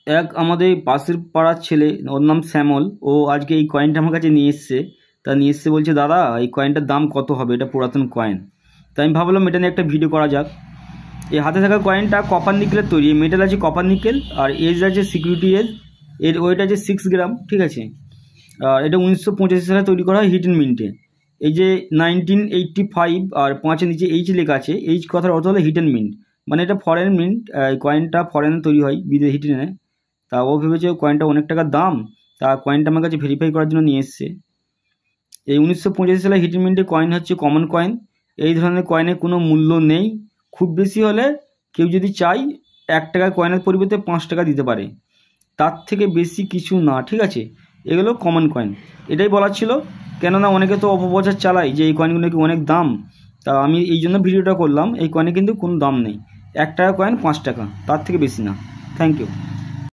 এক আমাদের পাশের পাড়ার ছেলে, ওর নাম শ্যামল, ও আজকে এই কয়েনটা আমার কাছে নিয়ে এসছে। তা নিয়ে এসছে বলছে, দাদা এই কয়েনটার দাম কত হবে, এটা পুরাতন কয়েন। তাই আমি ভাবলাম এটা নিয়ে একটা ভিডিও করা যাক। এই হাতে থাকা কয়েনটা কপার নিকেলের তৈরি, মেটাল আছে কপার নিকেল, আর এজ আছে সিকিউরিটি এজ, এর ওয়েট আছে 6 গ্রাম, ঠিক আছে। আর এটা 1985 সালে তৈরি করা হয় হিডেন মিন্টে। এই যে 1985 আর 5-এর নিচে এইচ লেখা আছে, এইচ কথার অর্থ হলো হিডেন মিন্ট, মানে এটা ফরেন মিন্ট। কয়েনটা ফরেনে তৈরি হয়, বিদেশি হিডেনে। তা ও ভেবেছে কয়েনটা অনেক টাকার দাম, তা কয়েনটা আমার কাছে ভেরিফাই করার জন্য নিয়ে এসছে। এই 1985 সালে হিডেন মিন্টের কয়েন হচ্ছে কমন কয়েন। এই ধরনের কয়েনের কোনো মূল্য নেই, খুব বেশি হলে কেউ যদি চায় 1 টাকার কয়েনের পরিবর্তে 5 টাকা দিতে পারে, তার থেকে বেশি কিছু না, ঠিক আছে। এগুলো কমন কয়েন, এটাই বলার ছিল। কেননা অনেকে তো অপপ্রচার চালায় যে এই কয়েনগুলো কি অনেক দাম, তা আমি এই জন্য ভিডিওটা করলাম। এই কয়েনে কিন্তু কোনো দাম নেই, 1 টাকা কয়েন 5 টাকা, তার থেকে বেশি না। Thank you.